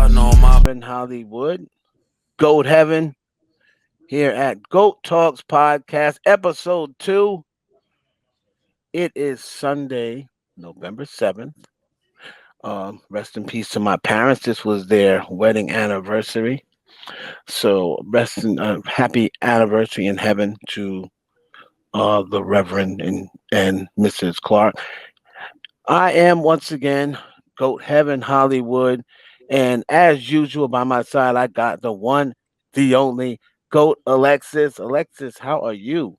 in Hollywood, Goat Heaven, here at Goat Talks Podcast, episode 2. It is Sunday, November 7th. Rest in peace to my parents. This was their wedding anniversary. So, happy anniversary in heaven to the Reverend and Mrs. Clark. I am once again Goat Heaven Hollywood. And as usual, by my side, I got the one, the only Goat Alexis. Alexis, how are you?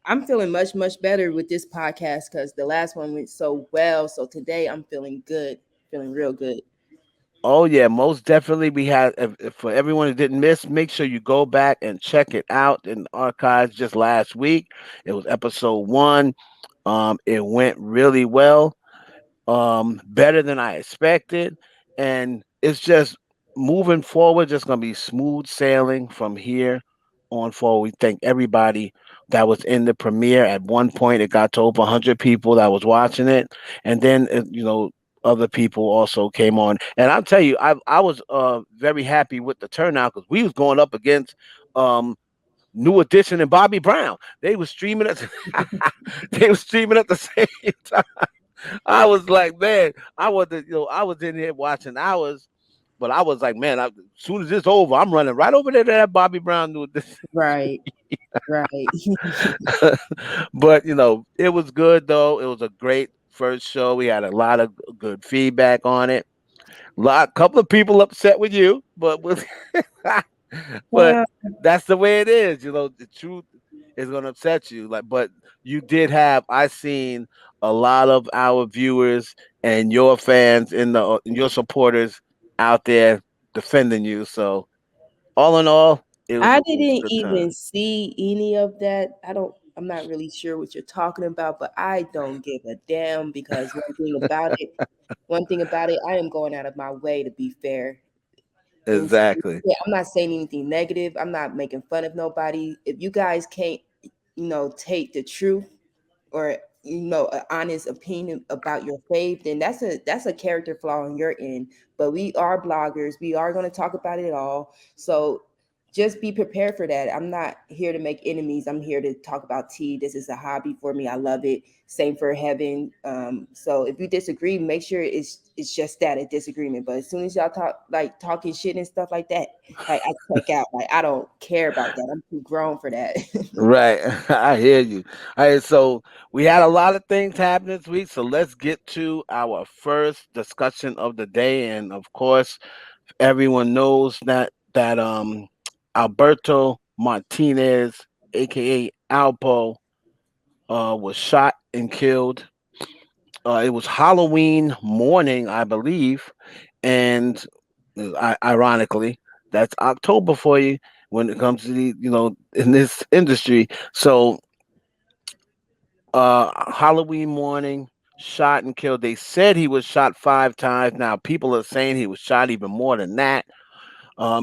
I'm feeling much better with this podcast because the last one went so well. So today I'm feeling good, feeling real good. Oh, yeah, most definitely. We had, for everyone who didn't miss, make sure you go back and check it out in the archives just last week. It was episode 1. It went really well. Better than I expected. And it's just moving forward, just going to be smooth sailing from here on forward. We thank everybody that was in the premiere. At one point, it got to over 100 people that was watching it. And then, other people also came on. And I'll tell you, I was very happy with the turnout because we was going up against New Edition and Bobby Brown. They were streaming at they were streaming at the same time. I was like, man, I was in here watching hours, but I was like, man, as soon as it's over, I'm running right over there to that Bobby Brown New Edition. Right, right. But it was good though. It was a great first show. We had a lot of good feedback on it. Couple of people upset with you, but Well, that's the way it is. The truth is gonna upset you. But you did have. I seen a lot of our viewers and your fans and your supporters out there defending you. So all in all, I it was a didn't good time. even see any of that. I'm not really sure what you're talking about, but I don't give a damn because one thing about it, I am going out of my way to be fair. And so, Exactly. yeah, I'm not saying anything negative. I'm not making fun of nobody. If you guys can't, take the truth or an honest opinion about your faith, then that's a character flaw on your end. But we are bloggers. We are going to talk about it all. So just be prepared for that. I'm not here to make enemies. I'm here to talk about tea. This is a hobby for me. I love it. Same for heaven. So if you disagree, make sure it's just that, a disagreement. But as soon as y'all talking shit and stuff like that, like I check out. Like I don't care about that. I'm too grown for that. Right. I hear you. All right, so we had a lot of things happen this week. So let's get to our first discussion of the day. And of course, everyone knows that Alberto Martinez, aka Alpo, was shot and killed. It was Halloween morning, I believe, and ironically, that's October for you when it comes to in this industry. So, Halloween morning, shot and killed. They said he was shot 5 times. Now people are saying he was shot even more than that.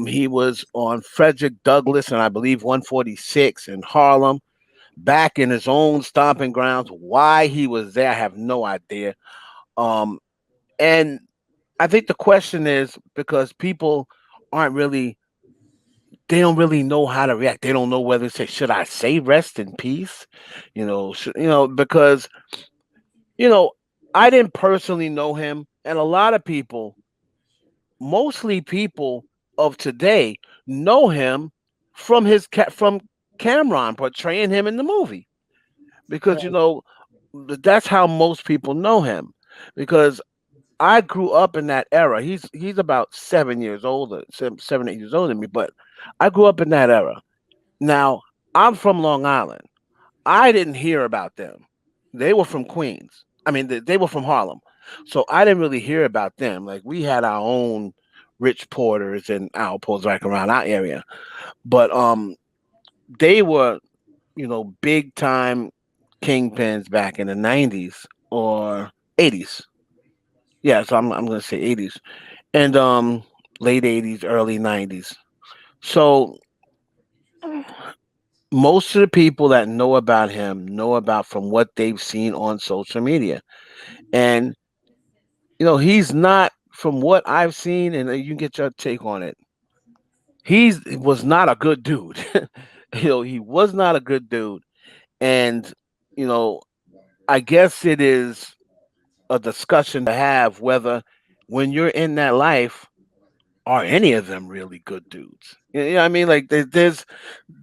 He was on Frederick Douglass and I believe 146 in Harlem, back in his own stomping grounds. Why he was there, I have no idea. Um, and I think the question is because people aren't really, they don't really know how to react. They don't know whether to say, should I say rest in peace? Because, you know, I didn't personally know him. And a lot of people, mostly people of today, know him from Cameron portraying him in the movie because Right. that's how most people know him because I grew up in that era. He's about 7 years older, 7 8 years older than me, but I grew up in that era. Now I'm from Long Island. I didn't hear about them. They were from Queens. I mean, they were from Harlem, so I didn't really hear about them. Like we had our own Rich Porters and Alpos like around our area, but they were big time kingpins back in the '90s or '80s. Yeah, so I'm gonna say '80s and late '80s, early '90s. So most of the people that know about him know about from what they've seen on social media. And he's not from what I've seen, and you can get your take on it, he was not a good dude. He was not a good dude, and you know, I guess it is a discussion to have whether when you're in that life, are any of them really good dudes? You know what I mean? Like there's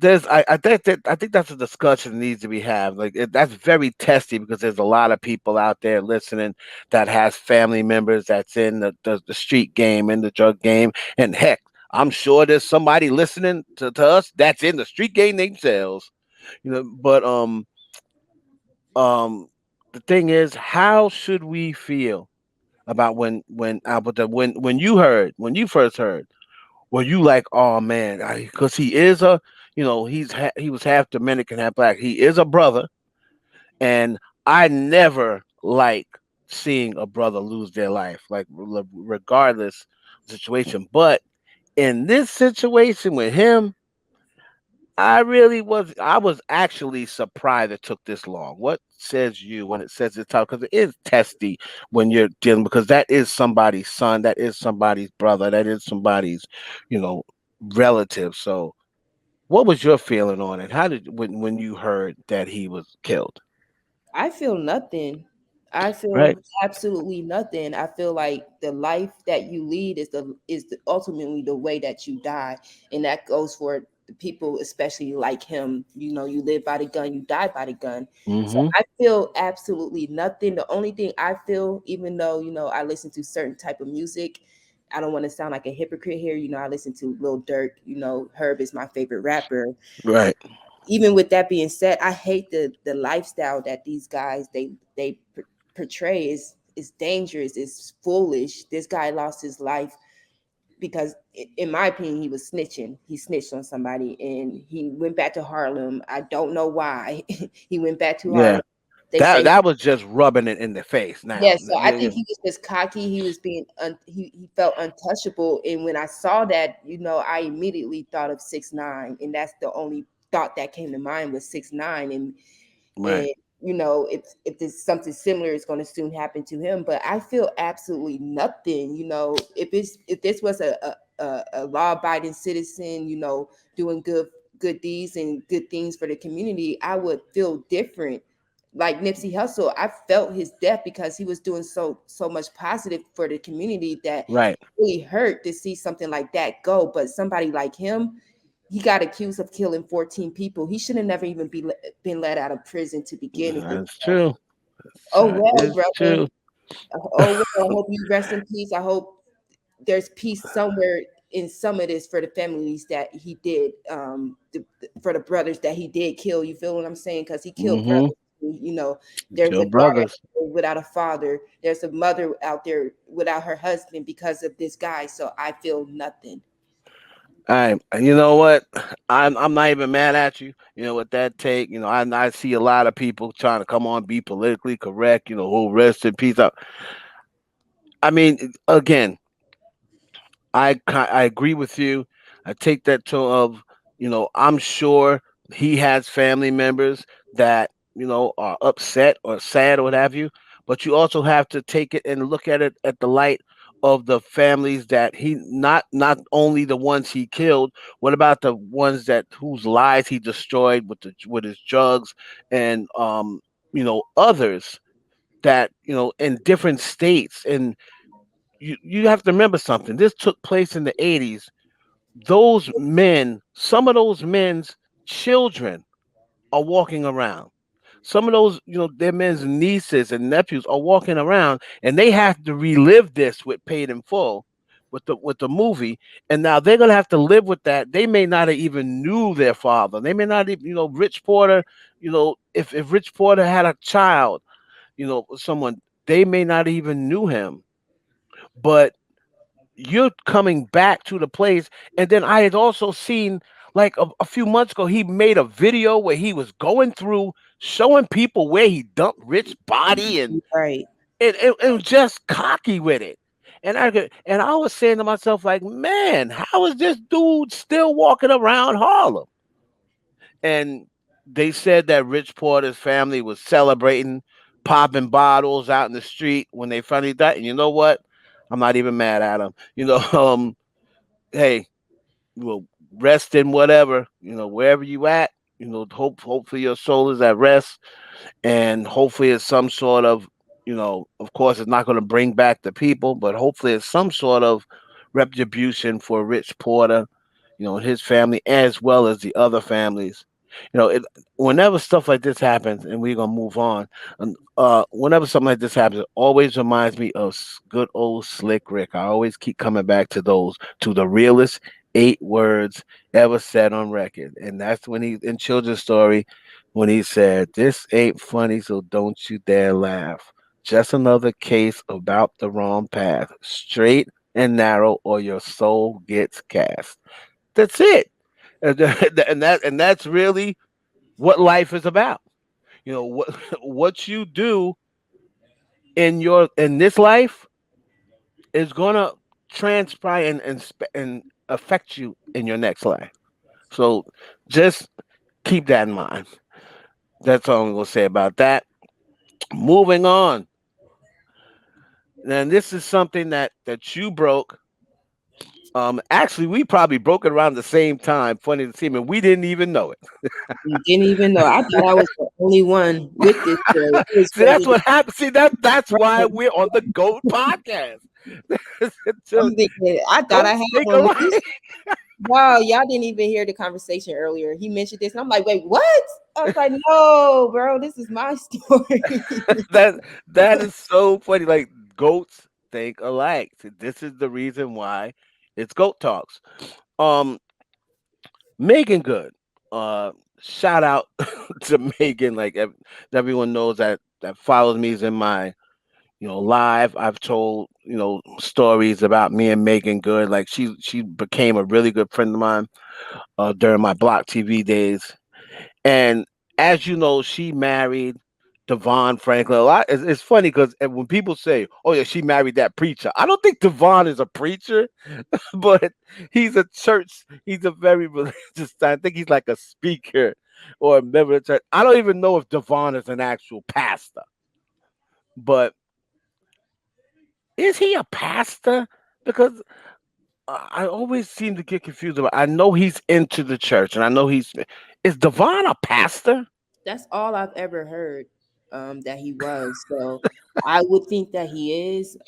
I think that's a discussion that needs to be had. Like that's very testy because there's a lot of people out there listening that has family members that's in the street game, in the drug game, and heck, I'm sure there's somebody listening to us that's in the street game themselves. But um the thing is, how should we feel about when you heard when you first heard? Were you like, oh man, because he is a, he was half Dominican, half black. He is a brother, and I never like seeing a brother lose their life, like regardless of the situation. But in this situation with him, I was actually surprised it took this long. What says you when it says it's tough? Because it is testy when you're dealing, because that is somebody's son, that is somebody's brother, that is somebody's, you know, relative. So what was your feeling on it? How did when you heard that he was killed? I feel nothing. I Right. feel absolutely nothing. I feel like the life that you lead ultimately the way that you die, and that goes for the people, especially like him. You know, you live by the gun, you die by the gun. So Mm-hmm. I feel absolutely nothing. The only thing I feel, even though I listen to certain type of music, I don't want to sound like a hypocrite here. I listen to Lil Durk. Herb is my favorite rapper. Right. Even with that being said, I hate the lifestyle that these guys portray is dangerous, is foolish. This guy lost his life because in my opinion he was snitching. He snitched on somebody and he went back to Harlem. I don't know why. He went back to Yeah. Harlem. They That say that was just rubbing it in the face. Now, yes, so I think he was just cocky. He was being he felt untouchable. And when I saw that, I immediately thought of 6ix9ine, and that's the only thought that came to mind was 6ix9ine. And right. if there's something similar is going to soon happen to him. But I feel absolutely nothing. If this was a law abiding citizen, doing good deeds and good things for the community, I would feel different. Like Nipsey Hussle, I felt his death because he was doing so much positive for the community that Right. really hurt to see something like that go. But somebody like him, he got accused of killing 14 people. He should have never even been let out of prison to begin with. That's true. Oh That well, is brother. true. Oh well, I hope you rest in peace. I hope there's peace somewhere in some of this for the families that he did, for the brothers that he did kill. You feel what I'm saying? Because he killed Mm-hmm. brothers. There's Kill a daughter brothers. without a father. There's a mother out there without her husband because of this guy. So I feel nothing. You know what? I'm not even mad at you. You know what that take. I see a lot of people trying to come on, be politically correct. Who rest in peace. I mean, again, I agree with you. I take that to of I'm sure he has family members that are upset or sad or what have you. But you also have to take it and look at it at the light of the families that he not only the ones he killed. What about the ones that whose lives he destroyed with his drugs and others that in different states and you have to remember something. This took place in the 80s. Those men, some of those men's children are walking around. Some of those, their men's nieces and nephews are walking around and they have to relive this with Paid in Full with the movie. And now they're gonna have to live with that. They may not have even knew their father. They may not even, Rich Porter, if Rich Porter had a child, someone, they may not even knew him. But you're coming back to the place. And then I had also seen like a few months ago, he made a video where he was going through showing people where he dumped Rich body Right. and was just cocky with it. And I was saying to myself, like, man, how is this dude still walking around Harlem? And they said that Rich Porter's family was celebrating, popping bottles out in the street when they finally died. And you know what? I'm not even mad at him. Hey, well, rest in whatever, wherever you at. Hopefully your soul is at rest, and hopefully it's some sort of, of course it's not going to bring back the people, but hopefully it's some sort of retribution for Rich Porter, and his family, as well as the other families. Whenever stuff like this happens, and we're gonna move on, and whenever something like this happens, it always reminds me of good old Slick Rick. I always keep coming back to those, to the realest 8 words ever said on record, and that's when he, in Children's Story, when he said, "This ain't funny, so don't you dare laugh. Just another case about the wrong path, straight and narrow, or your soul gets cast." That's it. And that's really what life is about. What what you do in this life is gonna transpire and affect you in your next life. So just keep that in mind. That's all I'm gonna say about that. Moving on. And this is something that you broke. Actually, we probably broke it around the same time. Funny to see, and we didn't even know You didn't even know. I thought I was the only one with this story. I was See, that's ready what happens. See, that's why to. we're on the GOAT podcast. So I'm thinking, I thought I goats had think one with alike. this. Wow, y'all didn't even hear the conversation earlier. He mentioned this, and I'm like, wait, what? I was like, no, bro, this is my story. that that is so funny. Like goats think alike. See, this is the reason why it's goat talks. Um, Megan Good. Uh, Shout out to Megan. Like everyone knows that follows me is in my live. I've told stories about me and Megan Good. Like she became a really good friend of mine during my Block TV days. And as you know, she married Devon Franklin. A lot. It's funny because when people say, "Oh yeah, she married that preacher," I don't think Devon is a preacher, but he's a church. He's a very religious. I think he's like a speaker or a member of the church. I don't even know if Devon is an actual pastor, but is he a pastor? Because I always seem to get confused about. I know he's into the church, and I know he's. Is Devon a pastor? That's all I've ever heard, that he was. So I would think that he is.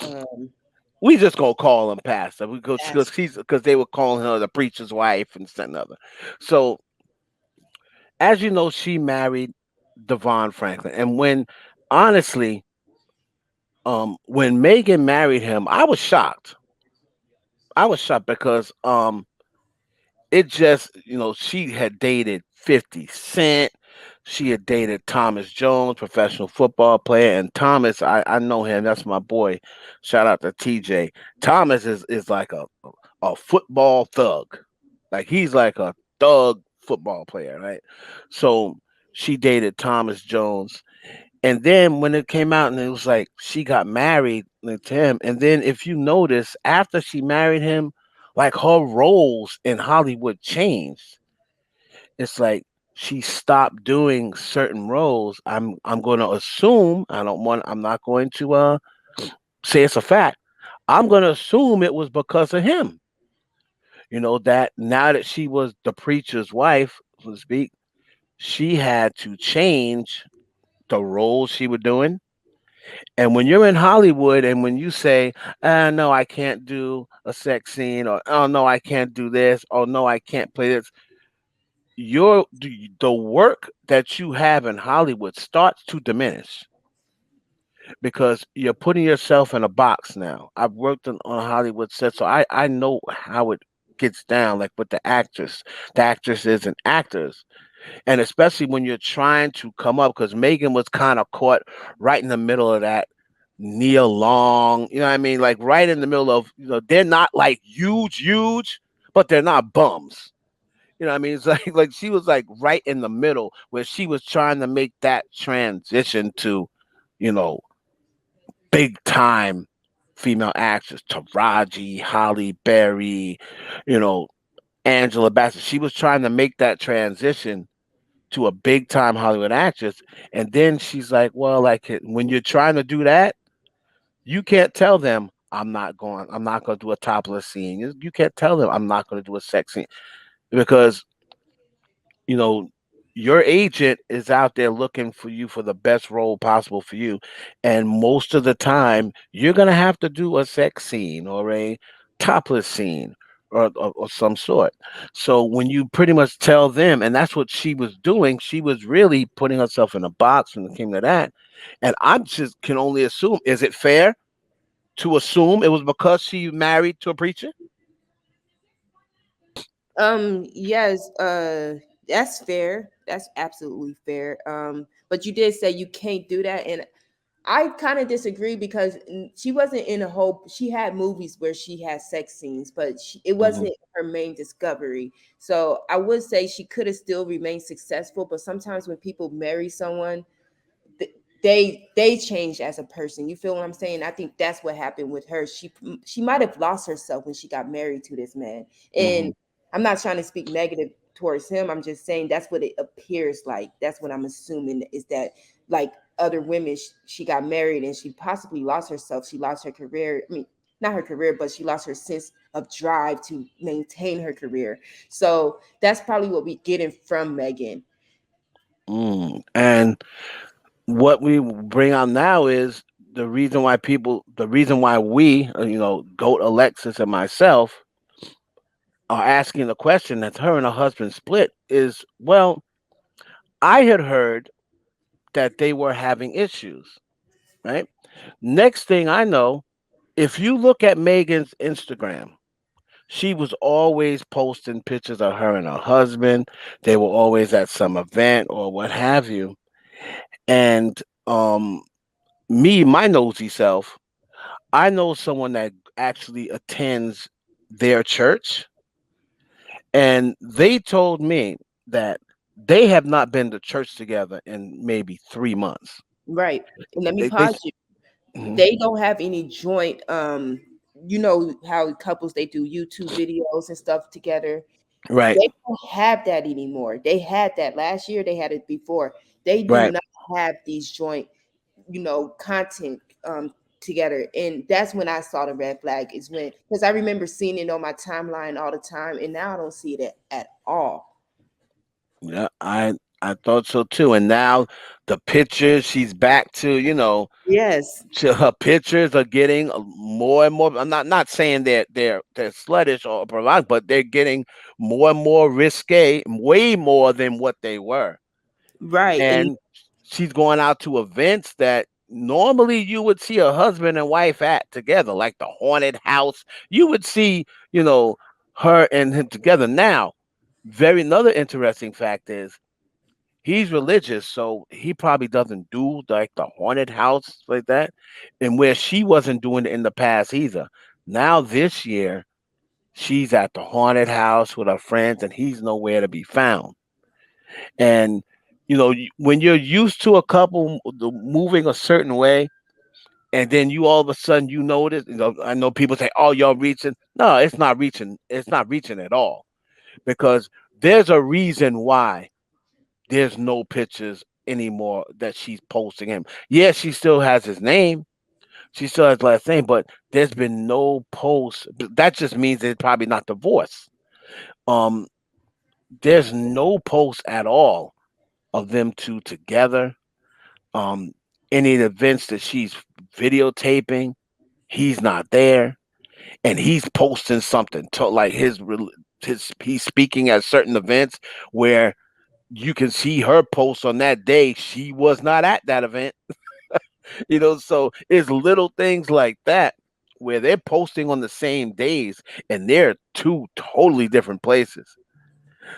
We just gonna call him pastor because That's they were calling her the preacher's wife and another. So as you know, she married Devon Franklin, and honestly, when Megan married him, I was shocked. I was shocked because it just, she had dated 50 Cent. She had dated Thomas Jones, professional football player. And Thomas, I know him. That's my boy. Shout out to TJ. Thomas is like a football thug. Like he's like a thug football player, right? So she dated Thomas Jones. And then when it came out and it was like she got married to him, and then if you notice, after she married him, like her roles in Hollywood changed. It's like she stopped doing certain roles. I'm going to assume, I'm not going to say it's a fact. I'm going to assume it was because of him. That now that she was the preacher's wife, so to speak, she had to change the roles she was doing. And when you're in Hollywood and when you say, no, I can't do a sex scene, or oh no, I can't do this, or no, I can't play this, the work that you have in Hollywood starts to diminish because you're putting yourself in a box now. I've worked on a Hollywood set, so I know how it gets down, like with the actresses and actors, and especially when you're trying to come up, because Megan was kind of caught right in the middle of that. Neil Long, you know what I mean? Like right in the middle of, they're not like huge, but they're not bums. You know what I mean? It's like she was like right in the middle where she was trying to make that transition to, you know, big time female actors, Taraji, Holly Berry, you know, Angela Bassett. She was trying to make that transition to a big time Hollywood actress. And then she's like, well, like when you're trying to do that, you can't tell them I'm not going to do a topless scene. You can't tell them I'm not going to do a sex scene because you know your agent is out there looking for you for the best role possible for you, and most of the time you're going to have to do a sex scene or a topless scene or some sort. So when you pretty much tell them, and that's what she was doing, she was really putting herself in a box when it came to that. And I just can only assume, is it fair to assume it was because she married to a preacher? Yes, that's fair. That's absolutely fair. But you did say you can't do that, and I kind of disagree because she wasn't in a whole. She had movies where she had sex scenes, but it Hmm. wasn't her main discovery. So I would say she could have still remained successful. But sometimes when people marry someone, th- they change as a person. You feel what I'm saying? I think that's what happened with her. She might have lost herself when she got married to this man. Hmm. And I'm not trying to speak negative towards him. I'm just saying that's what it appears like. That's what I'm assuming is that like other women, she got married and she possibly lost herself. She lost her career. I mean, not her career, but she lost her sense of drive to maintain her career. So that's probably what we getting from Megan. And what we bring out now is the reason why we, Goat Alexis and myself are asking the question that her and her husband split is, well, I had heard that they were having issues, right? Next thing I know, if you look at Megan's Instagram, she was always posting pictures of her and her husband. They were always at some event or what have you. And um, my nosy self, I know someone that actually attends their church, and they told me that they have not been to church together in maybe 3 months. Right. And let me They, pause you. mhm. They don't have any joint you know how couples they do YouTube videos and stuff together. Right, They don't have that anymore. They had that last year, they had it before. They do right. not have these joint, content together. And that's when I saw the red flag is when because I remember seeing it on my timeline all the time and now I don't see it at all. Yeah, I thought so too. And now the pictures, she's back to, Yes. her pictures are getting more and more. I'm not saying they're sluttish or provocative, but they're getting more and more risque, way more than what they were. Right. And And she's going out to events that normally you would see a husband and wife at together, like the haunted house. You would see, you know, her and him together. Now, very another interesting fact is he's religious, so he probably doesn't do like the haunted house like that, and where she wasn't doing it in the past either. Now this year, she's at the haunted house with her friends, and he's nowhere to be found. And when you're used to a couple moving a certain way, and then you all of a sudden you notice, I know people say, "Oh, y'all reaching." No, it's not reaching. It's not reaching at all because there's a reason why there's no pictures anymore that she's posting him. Yeah, she still has his name. She still has last name, but there's been no posts. That just means they're probably not divorced. Um, there's no posts at all of them two together. Um, any events that she's videotaping, he's not there, and he's posting something to like his he's speaking at certain events where you can see her post on that day. She was not at that event, so it's little things like that where they're posting on the same days and they're two totally different places.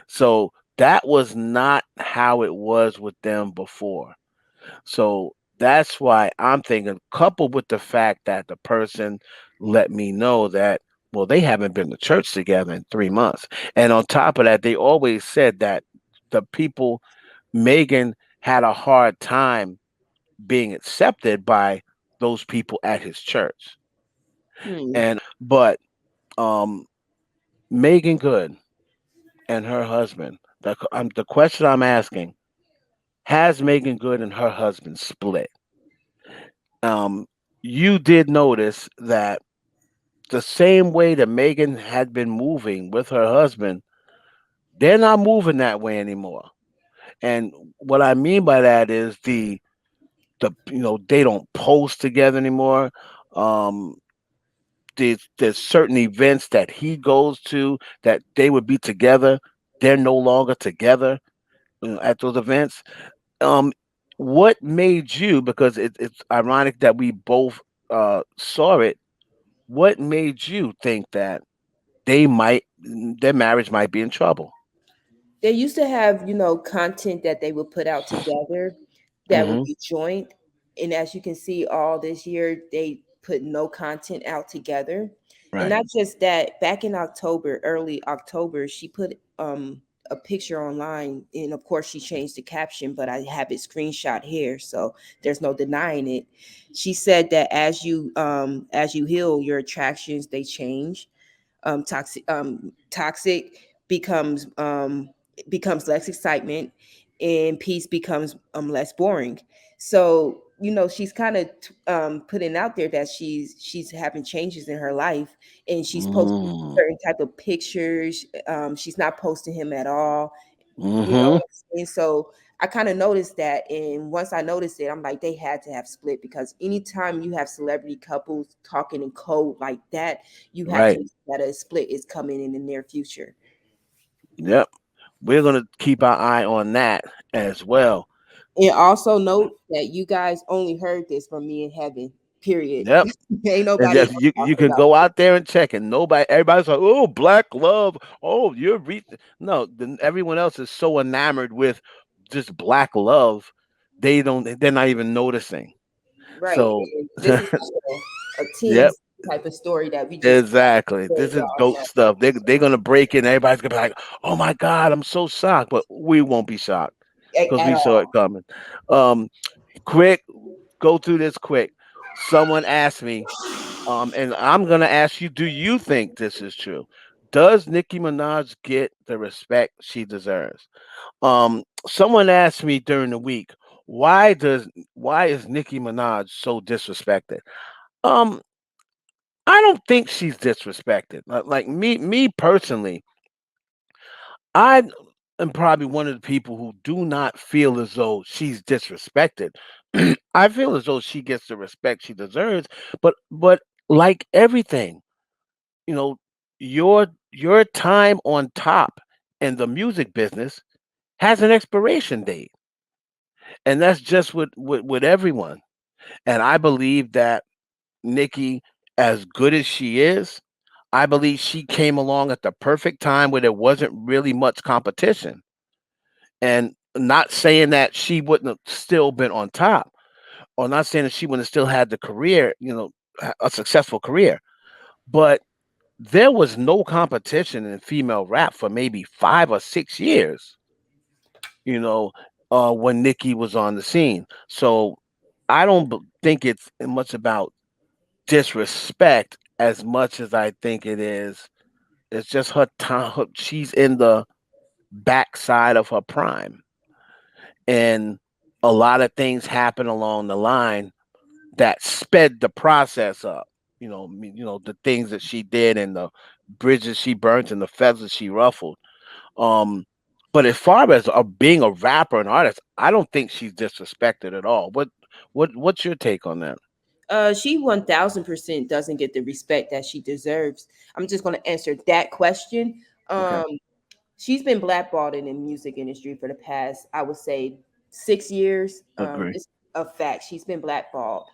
So that was not how it was with them before. So that's why I'm thinking, coupled with the fact that the person let me know that, well, they haven't been to church together in 3 months. And on top of that, they always said that the people, Megan had a hard time being accepted by those people at his church. hmm. But Megan Good and her husband, the question I'm asking, has Megan Good and her husband split? Um, you did notice that. the same way that Megan had been moving with her husband, they're not moving that way anymore. And what I mean by that is they don't post together anymore. Um, there's certain events that he goes to that they would be together. They're no longer together, at those events. Um, what made you? Because it's ironic that we both saw it. What made you think that their marriage might be in trouble? They used to have, content that they would put out together that would Hmm. be joint. And as you can see, all this year, they put no content out together. And Right. not just that, back in October, early October, she put a picture online. And of course, she changed the caption, but I have it screenshot here. So there's no denying it. She said that as you heal, your attractions, they change. Toxic becomes becomes less excitement, and peace becomes less boring. So she's kind of putting out there that she's having changes in her life, and she's posting Mm. certain type of pictures. She's not posting him at all. You know Hmm. what I'm saying? So I kind of noticed that, and once I noticed it, I'm like, they had to have split, because anytime you have celebrity couples talking in code like that, you have to Right. know that a split is coming in the near future. Yep. We're gonna keep our eye on that as well. And also note that you guys only heard this from me in heaven. Period. Yep. Ain't And nobody just else you talking can about go this. out there and check, and everybody's like, "Oh, black love. Oh, you're no." Then everyone else is so enamored with just black love, they're not even noticing. Right. So, And this is like a yep, TMZ type of story that we just exactly. let This is y'all goat stuff. They're gonna break in. Everybody's gonna be like, "Oh my god, I'm so shocked," but we won't be shocked know because at we saw all. it coming. Um, quick, go through this quick. Someone asked me, and I'm gonna ask you: do you think this is true? Does Nicki Minaj get the respect she deserves? Someone asked me during the week, why is Nicki Minaj so disrespected? Um, I don't think she's disrespected. Like me personally, I am probably one of the people who do not feel as though she's disrespected. I feel as though she gets the respect she deserves, but like everything, you know, your time on top in the music business has an expiration date, and that's just with everyone. And I believe that Nikki, as good as she is, I believe she came along at the perfect time where there wasn't really much competition. And not saying that she wouldn't have still been on top, or not saying that she wouldn't have still had the career, a successful career, but there was no competition in female rap for maybe 5 or 6 years, you know, when Nikki was on the scene. So I don't think it's much about disrespect as much as I think it's just her time. She's in the backside of her prime, and a lot of things happen along the line that sped the process up. The things that she did and the bridges she burnt and the feathers she ruffled. Um, but as far as being a rapper and artist, I don't think she's disrespected at all. What's your take on that? She 1000% doesn't get the respect that she deserves. I'm just going to answer that question. Okay, Um, she's been blackballed in the music industry for the past, I would say, 6 years. agree. It's a fact. She's been blackballed.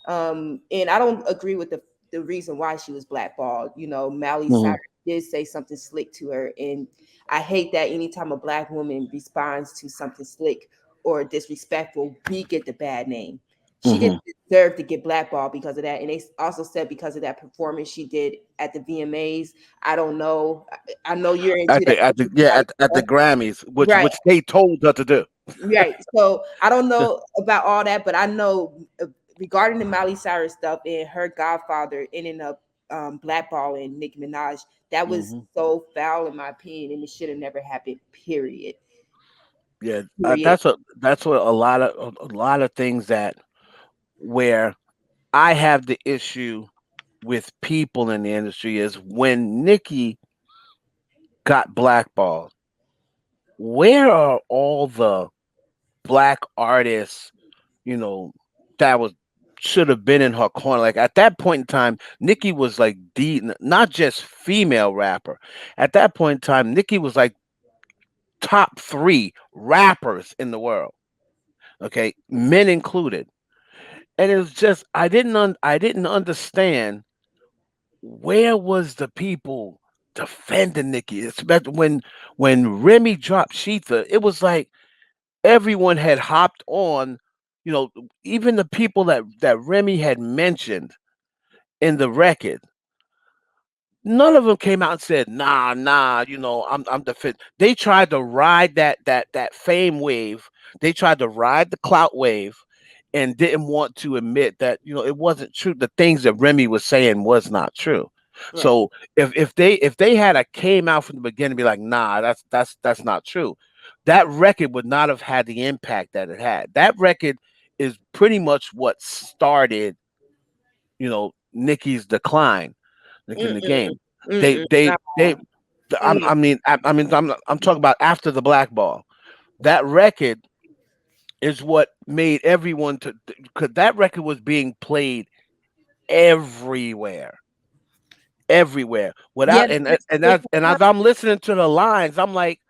And I don't agree with the reason why she was blackballed. Miley Hmm. Cyrus did say something slick to her. And I hate that anytime a black woman responds to something slick or disrespectful, we get the bad name. She Hmm. didn't deserve to get blackballed because of that. And they also said because of that performance she did at the VMAs. I don't know. I know you're into that At the stuff. Grammys, Right, which they told her to do. right. So I don't know about all that, but I know regarding the Miley Cyrus stuff and her godfather ending up blackballing Nicki Minaj, that was Hmm. so foul in my opinion, and it should have never happened. Period. Yeah, Period. that's what a lot of things that where I have the issue. with people in the industry is when Nicki got blackballed. Where are all the black artists, you know, that was should have been in her corner? Like at that point in time, Nicki was like the not just female rapper. At that point in time, Nicki was like top three rappers in the world. Okay, men included. And it was just I didn't understand where was the people defending Nicki, especially when Remy dropped Sheetha. It was like everyone had hopped on, you know, even the people that Remy had mentioned in the record. None of them came out and said, "Nah, nah, I'm defend." They tried to ride that fame wave. They tried to ride the clout wave, and didn't want to admit that it wasn't true. The things that Remy was saying was not true. Right. So if they had a came out from the beginning and be like, "Nah, that's not true," that record would not have had the impact that it had. That record is pretty much what started, Nicki's decline in the Mm-mm. game. They Mm-mm. they Nah. they. Mm. I'm talking about after the black ball. That record is what made everyone to because that record was being played everywhere, everywhere. Yeah, Without and the as I'm listening to the lines, I'm like,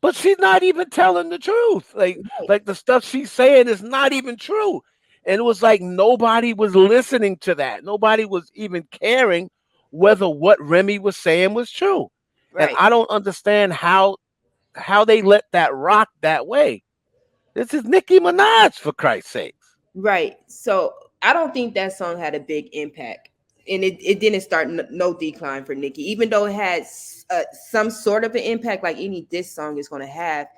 but she's not even telling the truth. right, Like the stuff she's saying is not even true. And it was like nobody was listening to that. Nobody was even caring whether what Remy was saying was true. And right. I don't understand how they let that rock that way. This is Nicki Minaj, for Christ's sakes. Right. So I don't think that song had a big impact, and it didn't start no decline for Nicki, even though it had some sort of an impact, like any diss song is going to have.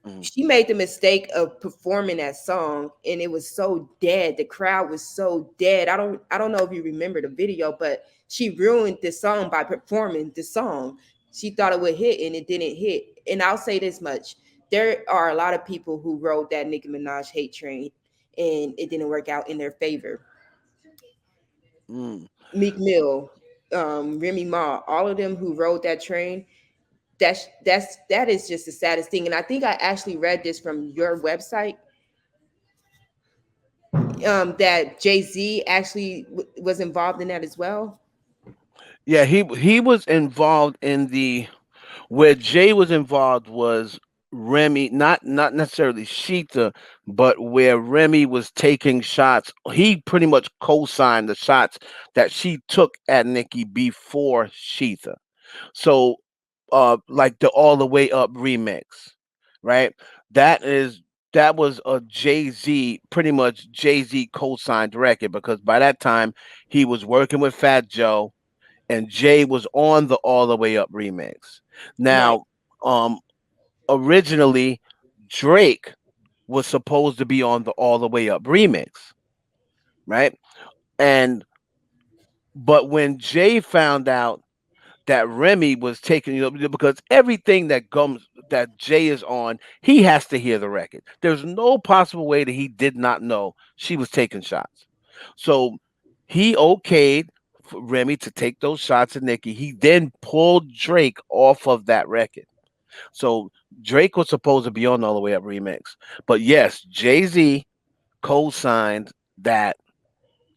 Mhm. She made the mistake of performing that song, and it was so dead. The crowd was so dead. I don't know if you remember the video, but she ruined the song by performing the song. She thought it would hit, and it didn't hit. And I'll say this much: there are a lot of people who rode that Nicki Minaj hate train, and it didn't work out in their favor. Mm. Meek Mill, Remy Ma, all of them who rode that train. That is just the saddest thing. And I think I actually read this from your website, that Jay Z actually was involved in that as well. Yeah, he was involved in the where Jay was involved was Remy, not necessarily Sheeta, but where Remy was taking shots. He pretty much co-signed the shots that she took at Nicki before Sheeta. So like the All the Way Up remix, right? That is that was a Jay-Z, pretty much Jay-Z co-signed record because by that time he was working with Fat Joe and Jay was on the All the Way Up remix. Right. Now, um originally Drake was supposed to be on the All the Way Up remix, right? And but when Jay found out that Remy was taking, because everything that Jay is on, he has to hear the record. There's no possible way that he did not know she was taking shots. So he okayed for Remy to take those shots at Nicki. He then pulled Drake off of that record. So Drake was supposed to be on All the Way Up remix. But yes, Jay-Z co-signed that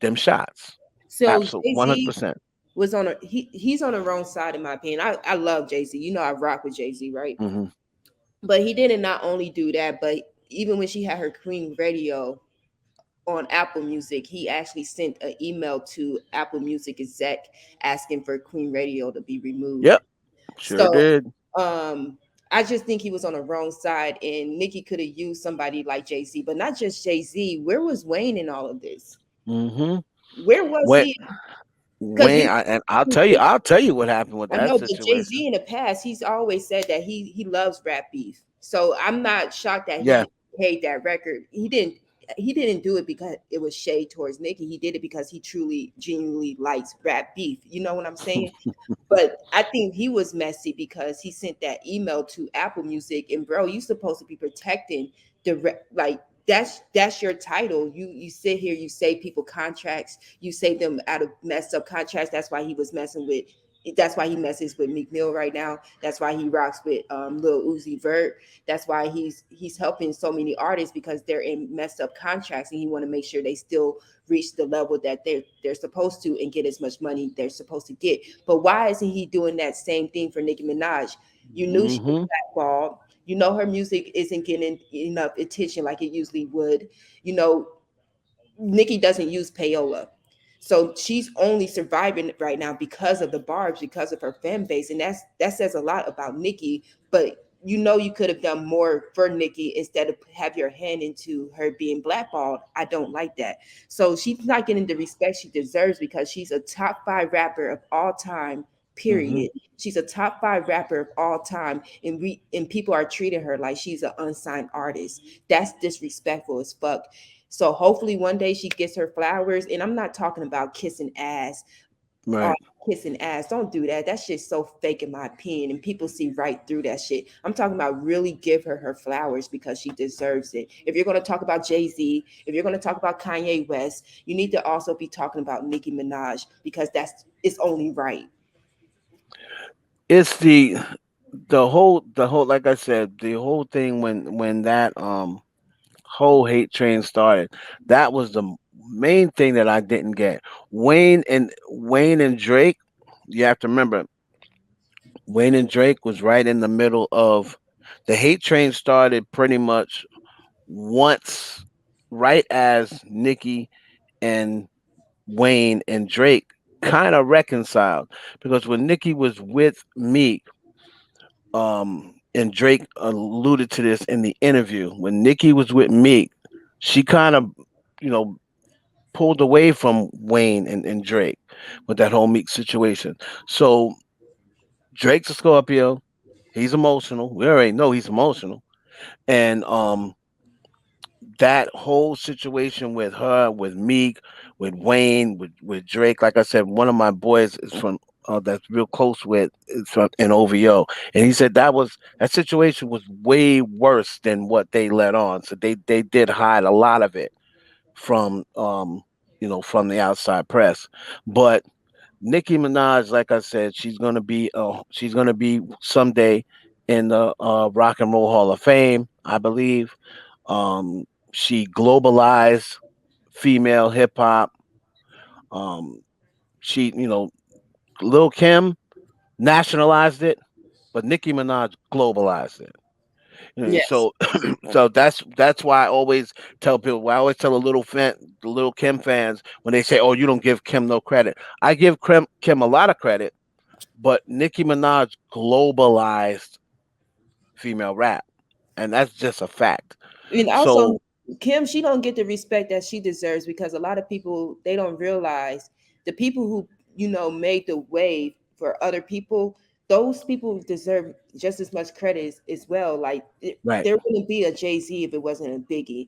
them shots. So Absolutely Jay Z 100%. was on a he's on the wrong side in my opinion. I love Jay Z. You know I rock with Jay Z, right? Hmm. But he didn't not only do that, but even when she had her Queen Radio on Apple Music, he actually sent an email to Apple Music exec asking for Queen Radio to be removed. Yep, sure So did. um I just think he was on the wrong side, and Nicki could have used somebody like Jay Z, but not just Jay Z. Where was Wayne in all of this? Hmm. Where was When he? Because when and I'll tell you what happened with I that know, but Jay Z situation. in the past, he's always said that he loves rap beef. So I'm not shocked that Yeah. he paid that record. He didn't do it because it was shade towards Nicki. He did it because he truly, genuinely likes rap beef. You know what I'm saying? But I think he was messy because he sent that email to Apple Music, and bro, you supposed to be protecting the like. that's your title. You sit here, you save people contracts, you save them out of messed up contracts. That's why he was messing with. That's why he messes with Meek Mill right now. That's why he rocks with Lil Uzi Vert. That's why he's helping so many artists because they're in messed up contracts, and he want to make sure they still reach the level that they're supposed to and get as much money they're supposed to get. But why isn't he doing that same thing for Nicki Minaj? You knew she was Mm-hmm. blackballed. You know her music isn't getting enough attention like it usually would. You know, Nikki doesn't use payola. So she's only surviving right now because of the barbs, because of her fan base. And that says a lot about Nikki. But you know you could have done more for Nikki instead of have your hand into her being blackballed. I don't like that. So she's not getting the respect she deserves because she's a top 5 rapper of all time. Mm-hmm. Period. She's a top 5 rapper of all time, and people are treating her like she's an unsigned artist. That's disrespectful as fuck. So hopefully one day she gets her flowers. And I'm not talking about kissing ass. Oh, Right. kissing ass. Don't do that. That shit's so fake in my opinion. And people see right through that shit. I'm talking about really give her flowers because she deserves it. If you're going to talk about Jay-Z, if you're going to talk about Kanye West, you need to also be talking about Nicki Minaj because that's it's only right. It's the whole like I said, the whole thing when that whole hate train started. That was the main thing that I didn't get. Wayne and Drake, you have to remember, Wayne and Drake was right in the middle of the hate train started pretty much once right as Nicki and Wayne and Drake kind of reconciled because when Nicki was with Meek, and Drake alluded to this in the interview, when Nicki was with Meek, she kind of, you know, pulled away from Wayne and Drake with that whole Meek situation. So Drake's a Scorpio. He's emotional. We already know he's emotional. And that whole situation with her, with Meek, with Wayne, with Drake, like I said, one of my boys is from that's real close with is from in OVO, and he said that situation was way worse than what they let on. So they did hide a lot of it from from the outside press, but Nicki Minaj, like I said, she's gonna be someday in the Rock and Roll Hall of Fame, I believe. She globalized female hip hop. Um, Lil Kim nationalized it, but Nicki Minaj globalized it. Yes. So, so that's why I always tell people. Why I always tell the little Kim fans when they say, "Oh, you don't give Kim no credit." I give Kim a lot of credit, but Nicki Minaj globalized female rap, and that's just a fact. And So, also Kim, she don't get the respect that she deserves because a lot of people they don't realize the people who made the way for other people. Those people deserve just as much credit as well. Like right, there wouldn't be a Jay-Z if it wasn't a Biggie.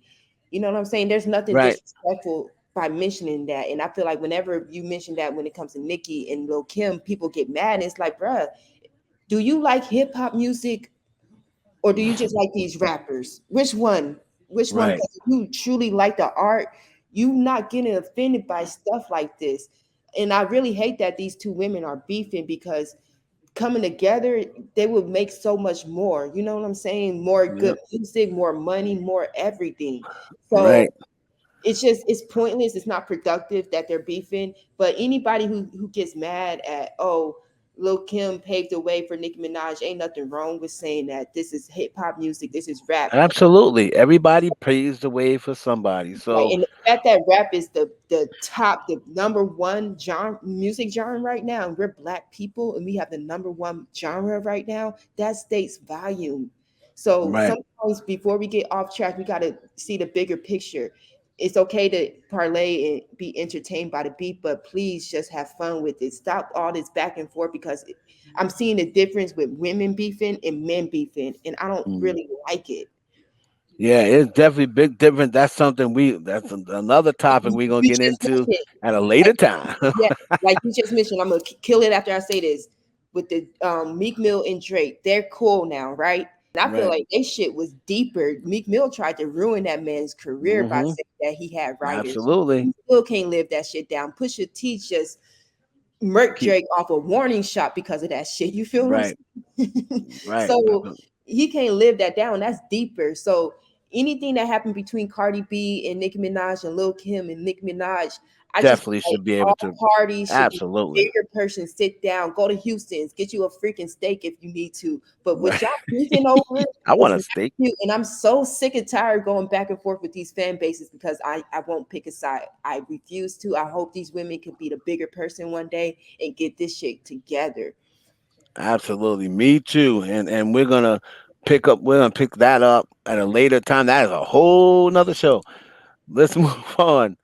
You know what I'm saying? There's nothing right, disrespectful by mentioning that. And I feel like whenever you mention that when it comes to Nicki and Lil Kim, people get mad. It's like, bruh, do you like hip hop music or do you just like these rappers? Which one? Which one? right. Because if you truly like the art, you not getting offended by stuff like this. And I really hate that these two women are beefing because coming together, they would make so much more. You know what I'm saying? More good Yep, music, more money, more everything. right. So it's pointless. It's not productive that they're beefing. But anybody who gets mad at Lil Kim paved the way for Nicki Minaj, ain't nothing wrong with saying that this is hip hop music, this is rap. Absolutely. Everybody praised the way for somebody. Right. So, And the fact that rap is the top, the number one genre music genre right now, and we're black people and we have the number one genre right now, that states volume. So right. sometimes before we get off track, we gotta see the bigger picture. It's okay to parlay and be entertained by the beat, but please just have fun with it. Stop all this back and forth because I'm seeing a difference with women beefing and men beefing, and I don't Mm. really like it. Yeah, it's definitely big different. That's another topic we're gonna You get just into mentioned. at a later time. Yeah, like you just mentioned, I'm gonna kill it after I say this. With the Meek Mill and Drake, they're cool now, right? And I feel Right. like they shit was deeper. Meek Mill tried to ruin that man's career by Hmm. saying that he had writers. Absolutely. You still can't live that shit down. Pusha T just murked Keep Drake off a warning shot because of that shit. You feel what I'm right. saying? Right. So he can't live that down. That's deeper. So anything that happened between Cardi B and Nicki Minaj and Lil Kim and Nicki Minaj, I just feel Definitely like should be able all to. parties should be Absolutely. bigger person, sit down, go to Houston's, get you a freaking steak if you need to. But what Right. y'all beefing over I is want a not steak. cute. And I'm so sick and tired going back and forth with these fan bases because I won't pick a side. I refuse to. I hope these women can be the bigger person one day and get this shit together. Absolutely. Me too. And we're gonna pick that up at a later time. That is a whole nother show. Let's move on.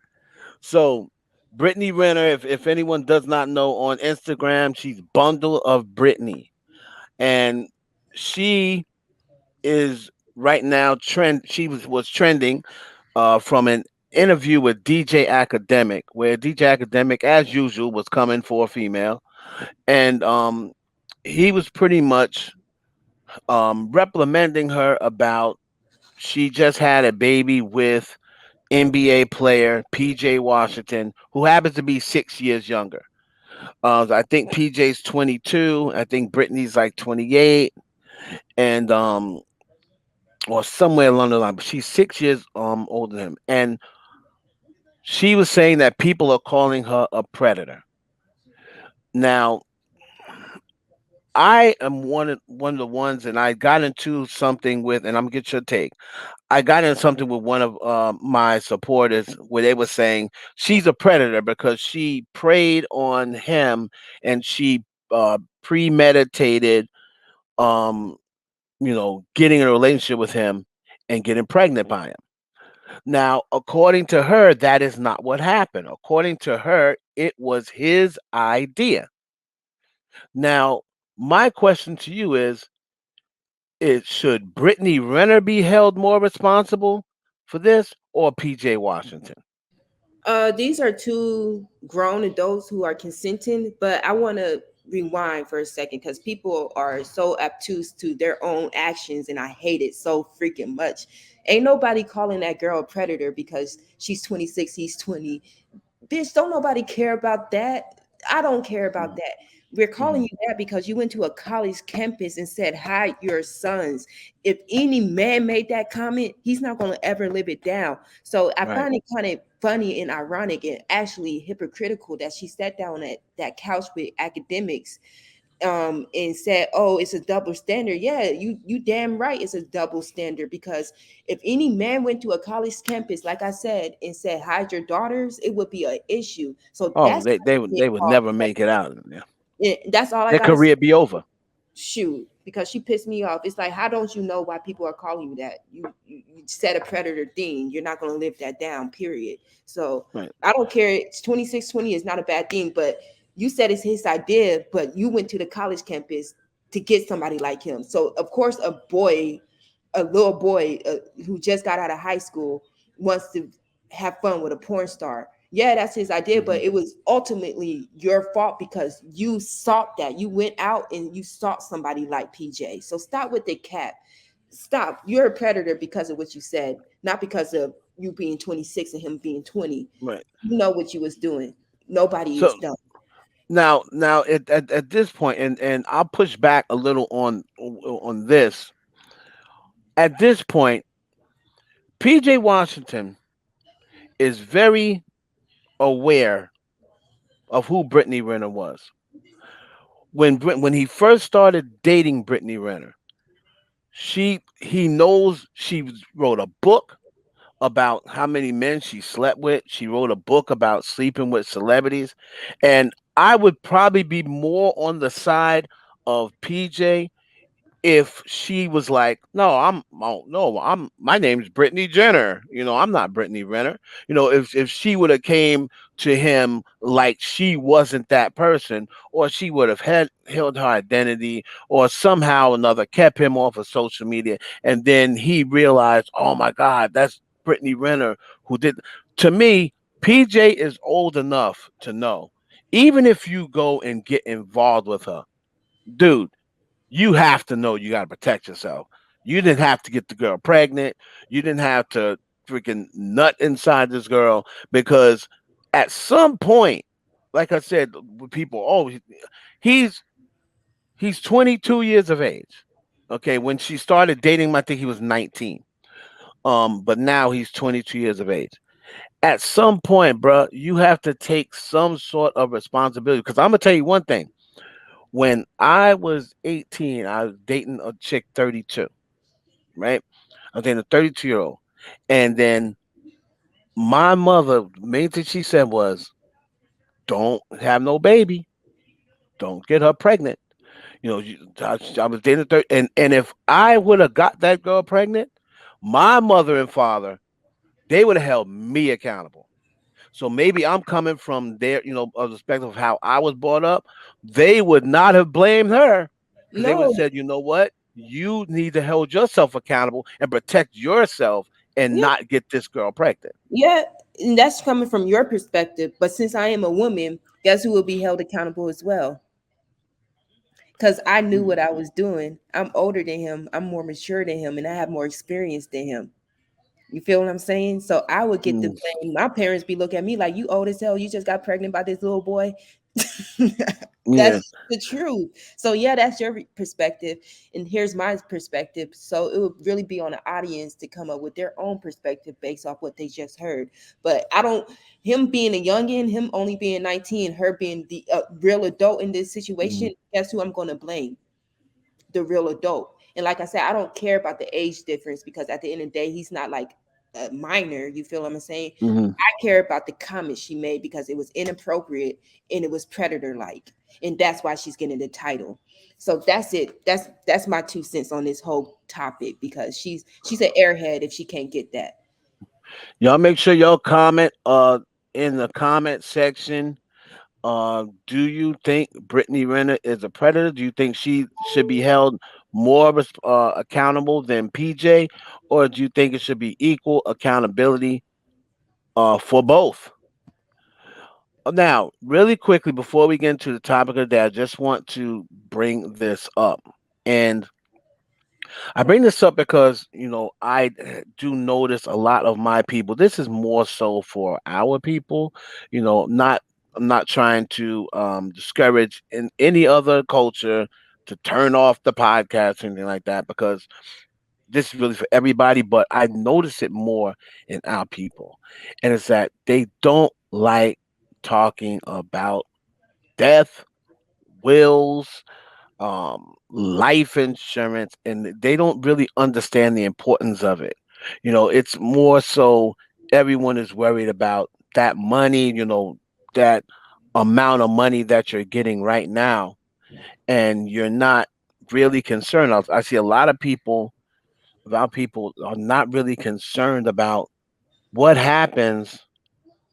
So Brittany Renner, if anyone does not know on Instagram, she's Bundle of Brittany. And she is right now was trending from an interview with DJ Academic, where DJ Academic, as usual, was coming for a female. And he was pretty much reprimanding her about she just had a baby with NBA player PJ Washington, who happens to be 6 years younger. I think PJ's 22. I think Brittany's like 28, and or somewhere along the line. But she's 6 years older than him, and she was saying that people are calling her a predator. Now, I am one of the ones, and I got into something with, and I'm gonna get your take. I got in something with one of my supporters where they were saying she's a predator because she preyed on him and she premeditated, um, getting in a relationship with him and getting pregnant by him. Now, according to her, that is not what happened. According to her, it was his idea. Now, my question to you is should Brittany Renner be held more responsible for this or PJ Washington? These are two grown adults who are consenting, but I want to rewind for a second because people are so obtuse to their own actions, and I hate it so freaking much. Ain't nobody calling that girl a predator because she's 26, he's 20. Bitch, don't nobody care about that. I don't care about Mhm, that. We're calling mhm. you that because you went to a college campus and said, hide your sons. If any man made that comment, he's not going to ever live it down. So I Right. find it kind of funny and ironic and actually hypocritical that she sat down at that couch with academics and said, "Oh, it's a double standard." Yeah, you damn right, it's a double standard because if any man went to a college campus, like I said, and said, "Hide your daughters," it would be an issue. So Oh, that's they why they she would get they would called never make it pregnant. out. Yeah. That's all I Their gotta say. career be over. Shoot, because she pissed me off. It's like, how don't you know why people are calling you that? You said a predator thing. You're not gonna live that down. Period. So Right. I don't care. It's 2620 is not a bad thing, but you said it's his idea, but you went to the college campus to get somebody like him. So of course, a little boy who just got out of high school wants to have fun with a porn star. Yeah, that's his idea, Hmm. but it was ultimately your fault because you sought that. You went out and you sought somebody like PJ. So stop with the cap. Stop. You're a predator because of what you said, not because of you being 26 and him being 20. Right. You know what you was doing. Nobody is So dumb. now at this point, and I'll push back a little on this. At this point, PJ Washington is very aware of who Brittany Renner was. When he first started dating Brittany Renner, he knows wrote a book about how many men she slept with. She wrote a book about sleeping with celebrities. And I would probably be more on the side of PJ if she was like, "No, no, my name's Brittany Jenner. I'm not Brittany Renner." If she would have came to him like she wasn't that person, or she would have held her identity, or somehow or another kept him off of social media, and then he realized, "Oh my God, that's Brittany Renner who did." To me, PJ is old enough to know, even if you go and get involved with her, dude, you have to know you got to protect yourself. You didn't have to get the girl pregnant. You didn't have to freaking nut inside this girl because at some point, like I said, with people, oh, he's he's 22 years of age. Okay, when she started dating him, I think he was 19. But now he's 22 years of age. At some point, bro, you have to take some sort of responsibility. Because I'm gonna tell you one thing. When I was 18, I was dating a chick 32, right? I was dating a 32-year-old. And then my mother, main thing she said was, don't have no baby. Don't get her pregnant. I was dating a and if I would have got that girl pregnant, my mother and father, they would have held me accountable. So maybe I'm coming from their, a perspective of how I was brought up. They would not have blamed her because they would have No, said, you know what? You need to hold yourself accountable and protect yourself and yeah, not get this girl pregnant. yeah, and that's coming from your perspective. But since I am a woman, guess who will be held accountable as well? Because I knew what I was doing. I'm older than him. I'm more mature than him, and I have more experience than him. You feel what I'm saying? So I would get the Mm, blame. My parents be looking at me like, "You old as hell. You just got pregnant by this little boy." yeah. That's the truth. So yeah, that's your perspective, and here's my perspective. So it would really be on the audience to come up with their own perspective based off what they just heard. But I don't. Him being a youngin, him only being 19, her being the real adult in this situation. Mm, That's who I'm going to blame, the real adult. And like I said, I don't care about the age difference because at the end of the day, he's not like a minor. You feel what I'm saying? mhm. I care about the comment she made because it was inappropriate and it was predator like. And that's why she's getting the title. So that's it. That's my 2 cents on this whole topic because she's an airhead if she can't get that. Y'all make sure y'all comment in the comment section. Do you think Brittany Renner is a predator? Do you think she should be held more accountable than PJ, or do you think it should be equal accountability for both? Now, really quickly before we get into the topic of the day, I just want to bring this up, and I bring this up because I do notice a lot of my people. This is more so for our people, not I'm not trying to discourage in any other culture to turn off the podcast or anything like that because this is really for everybody. But I notice it more in our people, and it's that they don't like talking about death, wills, life insurance, and they don't really understand the importance of it. It's more so everyone is worried about that money, that amount of money that you're getting right now, and you're not really concerned. I see a lot of people, about people are not really concerned about what happens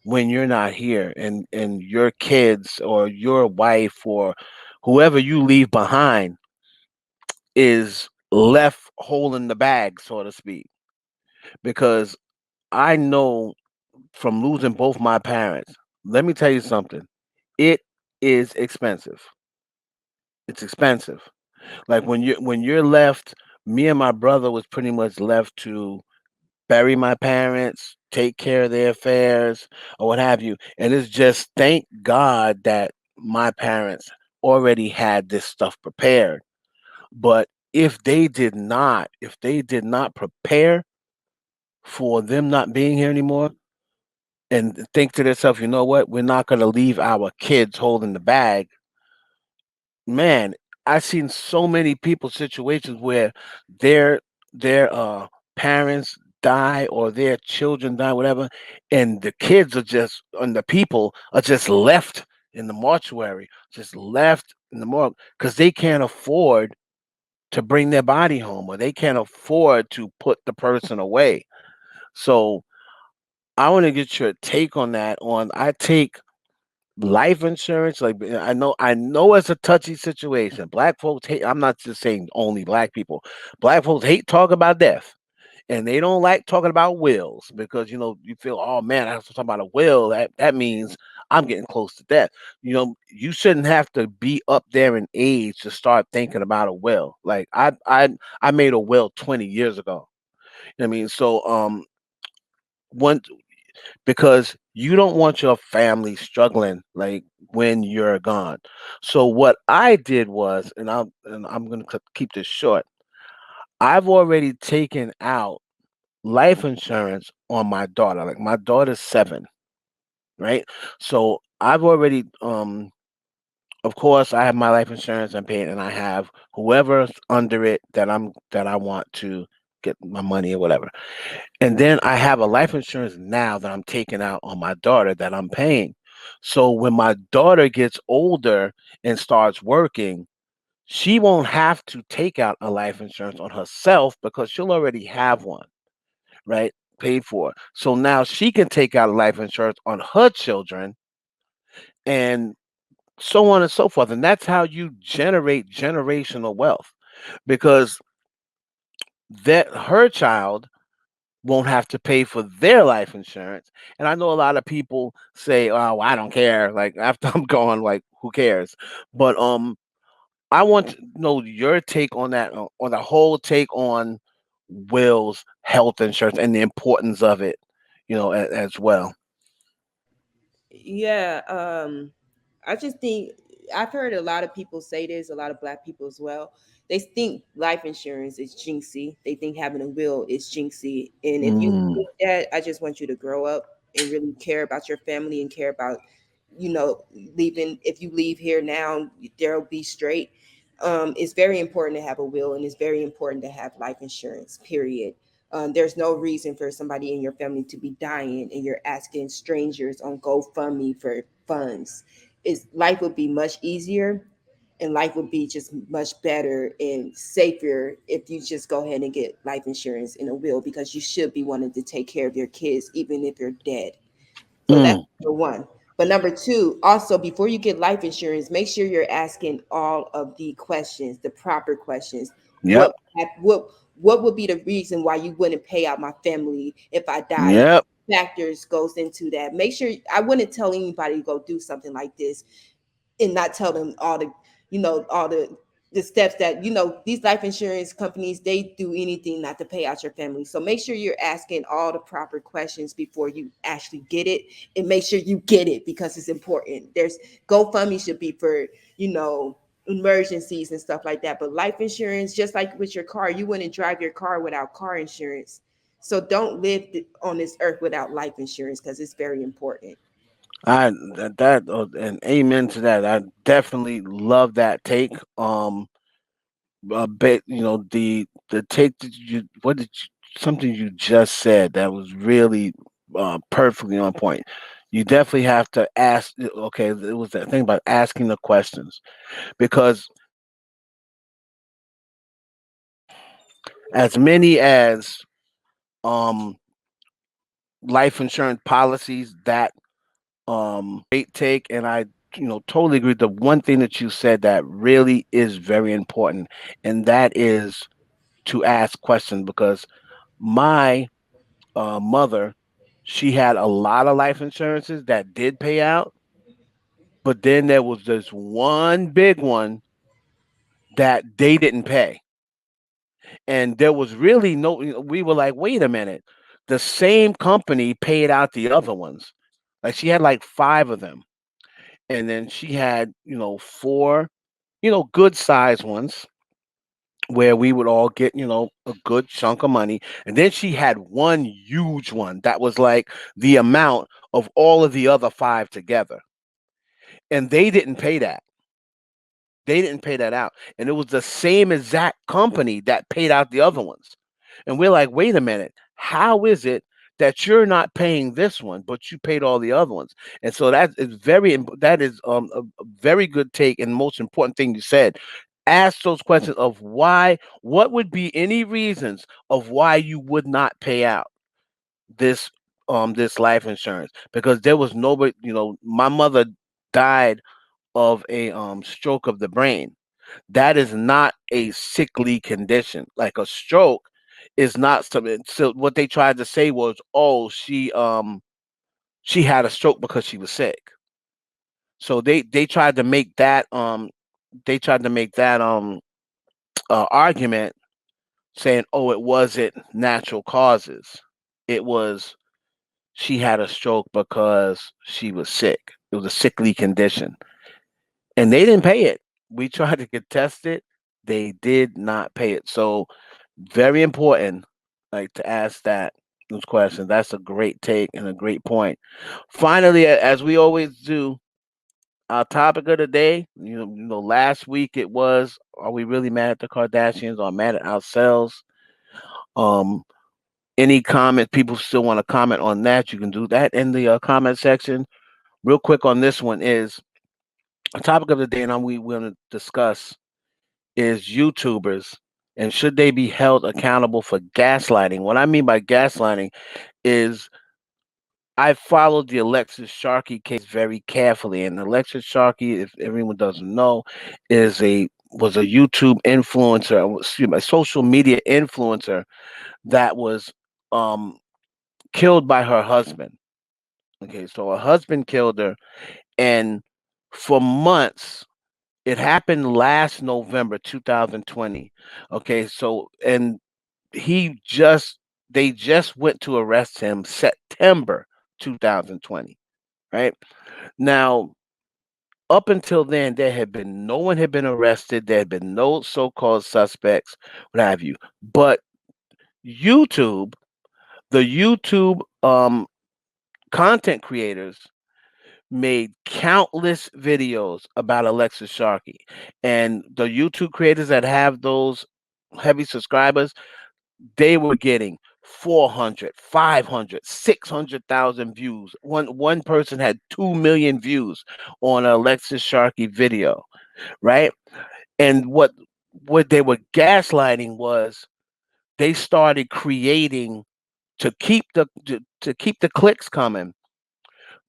when you're not here and your kids or your wife or whoever you leave behind is left holding the bag, so to speak. Because I know from losing both my parents, let me tell you something. It is expensive. It's expensive. Like when you're left, me and my brother was pretty much left to bury my parents, take care of their affairs, or what have you. And it's just thank God that my parents already had this stuff prepared. But if they did not prepare for them not being here anymore and think to themselves, you know what, we're not going to leave our kids holding the bag, man, I've seen so many people situations where their their parents die or their children die, whatever, and the kids are just and the people are just left in the mortuary, just left in the morgue because they can't afford to bring their body home or they can't afford to put the person away. So I want to get your take on that. On I take life insurance. Like I know it's a touchy situation. Black folks hate. I'm not just saying only black people. Black folks hate talking about death, and they don't like talking about wills because you feel, oh man, I have to talk about a will. That means I'm getting close to death. You shouldn't have to be up there in age to start thinking about a will. Like I made a will 20 years ago. I mean, so one because you don't want your family struggling like when you're gone. So what I did was, and I'm going to keep this short. I've already taken out life insurance on my daughter. Like my daughter's 7, right? So I've already of course I have my life insurance I'm paying, and I have whoever's under it that I want to get my money or whatever. And then I have a life insurance now that I'm taking out on my daughter that I'm paying. So when my daughter gets older and starts working, she won't have to take out a life insurance on herself because she'll already have one, right? Paid for. So now she can take out a life insurance on her children and so on and so forth. And that's how you generate generational wealth because that her child won't have to pay for their life insurance. And I know a lot of people say, "Oh, I don't care." Like after I'm gone, like who cares? But I want to know your take on that, on the whole take on wills, health insurance, and the importance of it, as well. Yeah, I just think I've heard a lot of people say this, a lot of black people as well. They think life insurance is jinxie. They think having a will is jinxie. And if you Mm, think that, I just want you to grow up and really care about your family and care about, you know, leaving. If you leave here now, there'll be straight. It's very important to have a will, and it's very important to have life insurance. Period. There's no reason for somebody in your family to be dying and you're asking strangers on GoFundMe for funds. Life would be much easier, and life would be just much better and safer if you just go ahead and get life insurance in a will, because you should be wanting to take care of your kids even if you're dead. So that's mm, number one. But number two, also before you get life insurance, make sure you're asking all of the questions, the proper questions. yep, What what would be the reason why you wouldn't pay out my family if I died? yep. Factors goes into that. Make sure I wouldn't tell anybody to go do something like this and not tell them all the, all the steps that, these life insurance companies, they do anything not to pay out your family. So make sure you're asking all the proper questions before you actually get it, and make sure you get it because it's important. There's GoFundMe should be for, you know emergencies and stuff like that, but life insurance, just like with your car, you wouldn't drive your car without car insurance. So don't live on this earth without life insurance because it's very important. I and amen to that. I definitely love that take. Bet the take that something you just said that was really perfectly on point. You definitely have to ask. Okay, it was that thing about asking the questions because as many as um life insurance policies that great take, and I totally agree. The one thing that you said that really is very important, and that is to ask questions because my mother, she had a lot of life insurances that did pay out, but then there was this one big one that they didn't pay. And there was really no, we were like, wait a minute. The same company paid out the other ones. Like she had like 5 of them. And then she had, 4, good sized ones where we would all get, a good chunk of money. And then she had one huge one that was like the amount of all of the other 5 together. And they didn't pay that. They didn't pay that out. And it was the same exact company that paid out the other ones. And we're like, wait a minute, how is it that you're not paying this one, but you paid all the other ones? And so that is a very good take, and most important thing you said. Ask those questions of why. What would be any reasons of why you would not pay out this this life insurance? Because there was nobody. My mother died of a stroke of the brain. That is not a sickly condition. Like a stroke is not something. So what they tried to say was, oh, she had a stroke because she was sick. So they tried to make that they tried to make that argument saying, oh, it wasn't natural causes. It was she had a stroke because she was sick. It was a sickly condition. And they didn't pay it. We tried to contest it. They did not pay it. So very important, like to ask that those questions. That's a great take and a great point. Finally, as we always do, our topic of the day. Last week it was: Are we really mad at the Kardashians or mad at ourselves? Um, any comment? People still want to comment on that? You can do that in the comment section. Real quick on this one is a topic of the day, and we want to discuss is YouTubers and should they be held accountable for gaslighting? What I mean by gaslighting is I followed the Alexis Sharkey case very carefully, and Alexis Sharkey, if everyone doesn't know, is a was a YouTube influencer, excuse me, a social media influencer that was um killed by her husband. Okay, so her husband killed her, and for months it happened last November 2020. Okay, so and he just they just went to arrest him September 2020, right? Now, up until then, there had been no one had been arrested. There had been no so-called suspects, what have you. But YouTube, the YouTube content creators made countless videos about Alexis Sharkey. And the YouTube creators that have those heavy subscribers, they were getting 400, 500, 600,000 views. One person had 2 million views on an Alexis Sharkey video, right? And what they were gaslighting was they started creating to keep the clicks coming.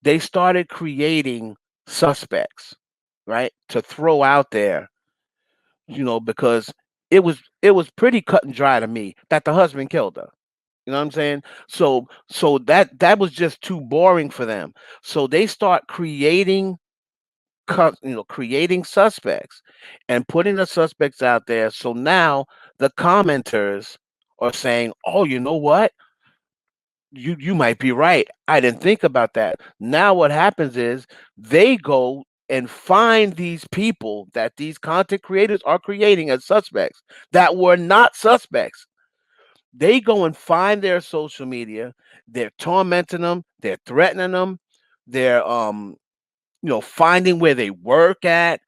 They started creating suspects, right? To throw out there, because it was pretty cut and dry to me that the husband killed her. You know what I'm saying? So that was just too boring for them. So they start creating suspects and putting the suspects out there. So now the commenters are saying, "Oh, you know what? You might be right. I didn't think about that." Now what happens is they go and find these people that these content creators are creating as suspects that were not suspects. They go and find their social media. They're tormenting them. They're threatening them. They're finding where they work at.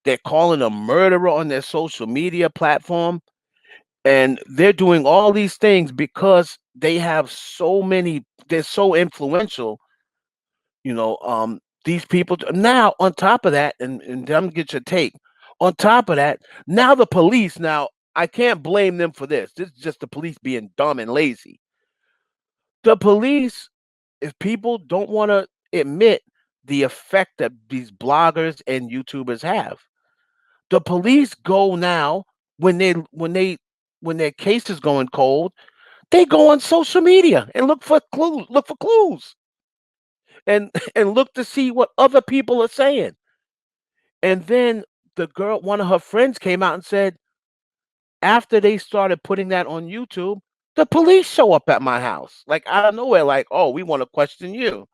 They're calling a murderer on their social media platform, and they're doing all these things because they have so many. They're so influential. These people now on top of that, and I'm gonna get your take. On top of that, now the police. Now I can't blame them for this. This is just the police being dumb and lazy. The police, if people don't want to admit the effect that these bloggers and YouTubers have, the police go now when their case is going cold, they go on social media and look for clues, and and look to see what other people are saying. And then one of her friends came out and said, after they started putting that on YouTube, the police show up at my house, like out of nowhere, like, oh, we want to question you.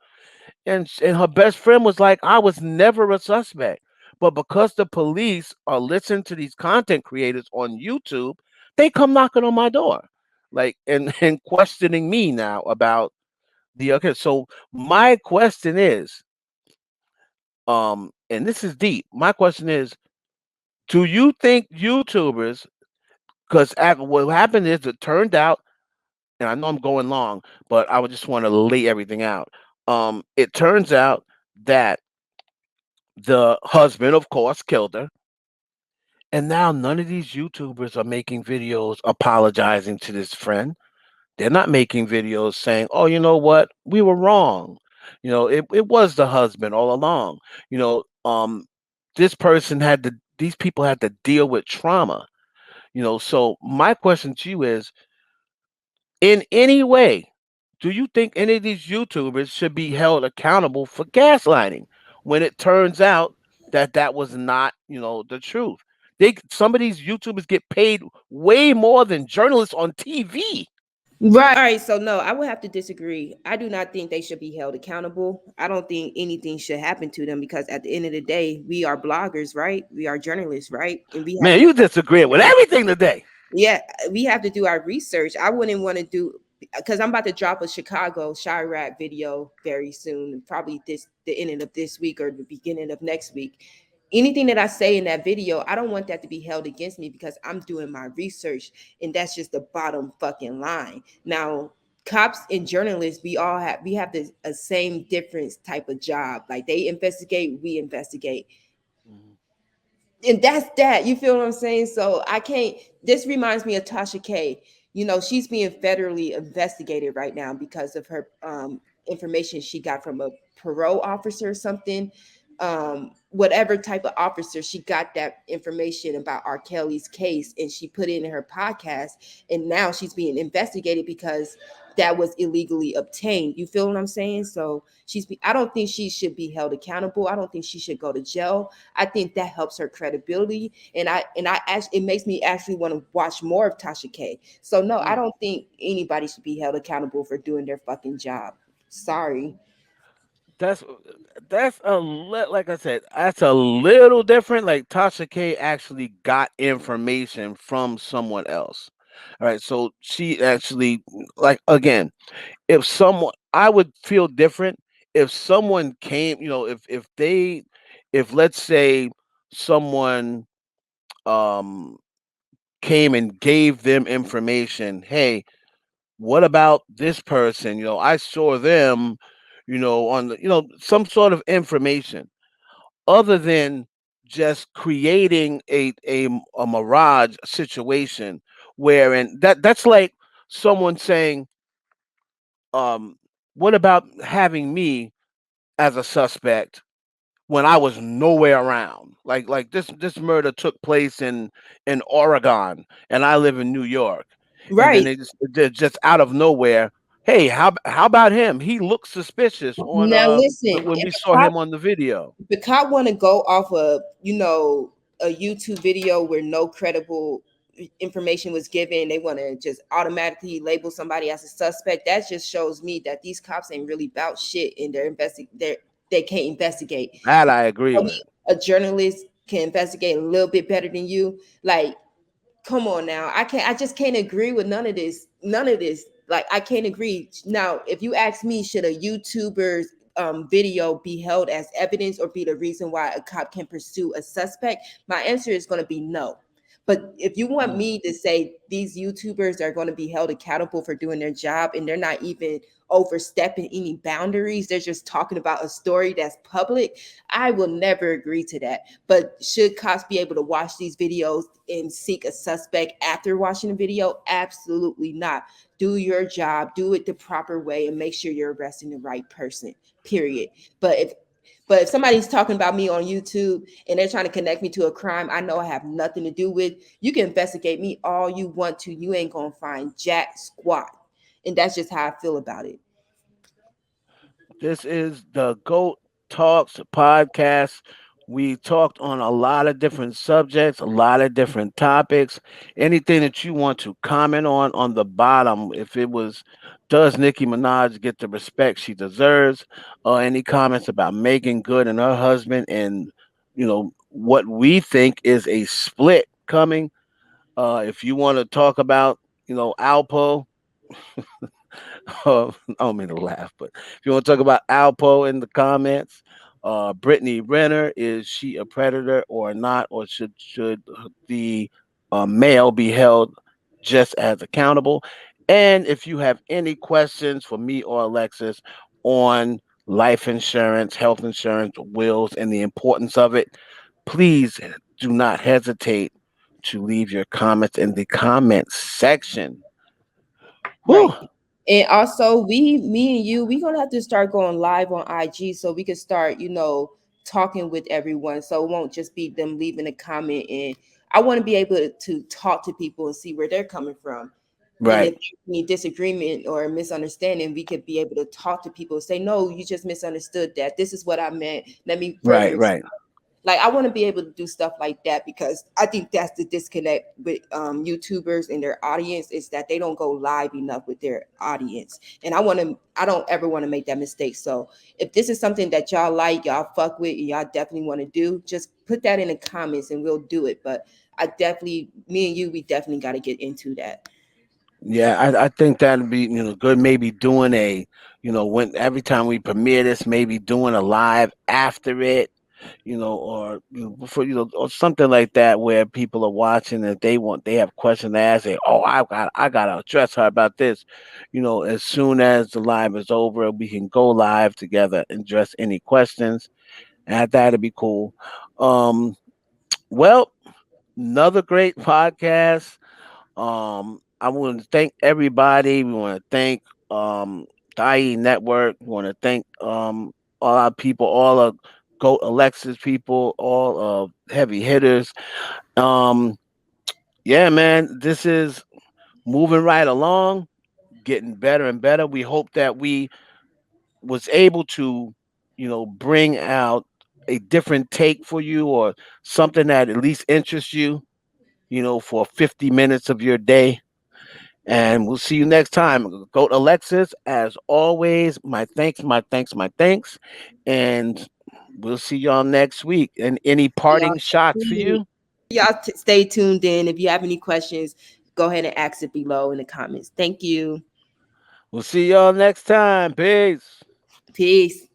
And her best friend was like, I was never a suspect. But because the police are listening to these content creators on YouTube, they come knocking on my door, like, and questioning me now about the okay. So my question is, and this is deep. My question is, do you think YouTubers, because what happened is it turned out, and I know I'm going long, but I would just want to lay everything out. It turns out that the husband, of course, killed her. And now none of these YouTubers are making videos apologizing to this friend. They're not making videos saying, oh, you know what? We were wrong. It was the husband all along. You know, um, these people had to deal with trauma. So my question to you is, in any way, do you think any of these YouTubers should be held accountable for gaslighting? when it turns out that that was not, the truth. Some of these YouTubers get paid way more than journalists on TV. Right. All right. So no, I would have to disagree. I do not think they should be held accountable. I don't think anything should happen to them because at the end of the day, we are bloggers, right? We are journalists, right? And we have Man, you disagree with everything today. yeah, we have to do our research. I wouldn't want to do because I'm about to drop a Chicago Chirac video very soon, probably this the ending of this week or the beginning of next week. Anything that I say in that video, I don't want that to be held against me because I'm doing my research, and that's just the bottom fucking line. Now, cops and journalists, we have the a same difference type of job. Like they investigate, we investigate, Mhm. and that's that. You feel what I'm saying? So I can't. This reminds me of Tasha K. You know, she's being federally investigated right now because of her information she got from a parole officer or something. Whatever type of officer, she got that information about R. Kelly's case and she put it in her podcast, and now she's being investigated because that was illegally obtained. You feel what I'm saying? So I don't think she should be held accountable. I don't think she should go to jail. I think that helps her credibility, and I actually it makes me actually want to watch more of Tasha K. So no, I Mm. don't think anybody should be held accountable for doing their fucking job. Sorry. That's like I said, that's a little different. Like Tasha K actually got information from someone else. All right, so she actually, like, again, if someone, I would feel different if someone came, if let's say someone um came and gave them information. Hey, what about this person? I saw them, on some sort of information other than just creating a mirage situation wherein that's like someone saying, um, what about having me as a suspect when I was nowhere around? Like this murder took place in Oregon and I live in New York. And then Right. they just out of nowhere, hey, how about him? He looked suspicious on Now listen, when if we a saw cop him on the video. if a cop want to go off of a YouTube video where no credible information was given, they want to just automatically label somebody as a suspect. That just shows me that these cops ain't really about shit and they can't investigate. That I agree with. A journalist can investigate a little bit better than you. Like, come on now. I just can't agree with none of this. None of this. Like, I can't agree. Now, if you ask me, should a YouTuber's video be held as evidence or be the reason why a cop can pursue a suspect? My answer is going to be no. But if you want Mm. me to say these YouTubers are going to be held accountable for doing their job and they're not even overstepping any boundaries, they're just talking about a story that's public, I will never agree to that. But should cops be able to watch these videos and seek a suspect after watching the video? Absolutely not. Do your job, do it the proper way, and make sure you're arresting the right person. Period. But if somebody's talking about me on YouTube and they're trying to connect me to a crime I know I have nothing to do with, you can investigate me all you want to. You ain't gonna find jack squat. And that's just how I feel about it. This is the Goat Talks podcast. We talked on a lot of different subjects, a lot of different topics. Anything that you want to comment on the bottom, if it was, does Nicki Minaj get the respect she deserves? Or any comments about Megan Good and her husband, and what we think is a split coming. If you want to talk about, Alpo, I don't mean to laugh, but if you want to talk about Alpo in the comments, Brittany Renner, is she a predator or not, or should the male be held just as accountable? And if you have any questions for me or Alexis on life insurance, health insurance, wills, and the importance of it, please do not hesitate to leave your comments in the comments section. Right. Whew. And also, me and you, we gonna have to start going live on IG so we can start, talking with everyone. So it won't just be them leaving a comment. And I want to be able to talk to people and see where they're coming from. And Right. if there's any disagreement or misunderstanding, we could be able to talk to people, say, no, you just misunderstood that. This is what I meant. Let me further Right. explain. Right. Like, I want to be able to do stuff like that, because I think that's the disconnect with YouTubers and their audience, is that they don't go live enough with their audience. And I don't ever want to make that mistake. So if this is something that y'all like, y'all fuck with, and y'all definitely want to do, just put that in the comments and we'll do it. But I definitely, me and you, we definitely got to get into that. Yeah, I think that'd be, good. Maybe doing a, when every time we premiere this, maybe doing a live after it, or before, or something like that, where people are watching and they have questions to ask. Say, oh, I gotta address her about this. As soon as the live is over, we can go live together and address any questions, and that'd be cool. Um, well, another great podcast. I want to thank everybody. We want to thank the IE Network. We want to thank all our people, all of Goat Alexis people, all of heavy hitters. Um, yeah, man, this is moving right along, getting better and better. We hope that we was able to, bring out a different take for you, or something that at least interests you, for 50 minutes of your day. And we'll see you next time. Goat Alexis, as always, my thanks, my thanks, my thanks. And we'll see y'all next week. And any Y'all parting stay shots for tuned. you? Stay tuned in. If you have any questions, go ahead and ask it below in the comments. Thank you. We'll see y'all next time. Peace. Peace.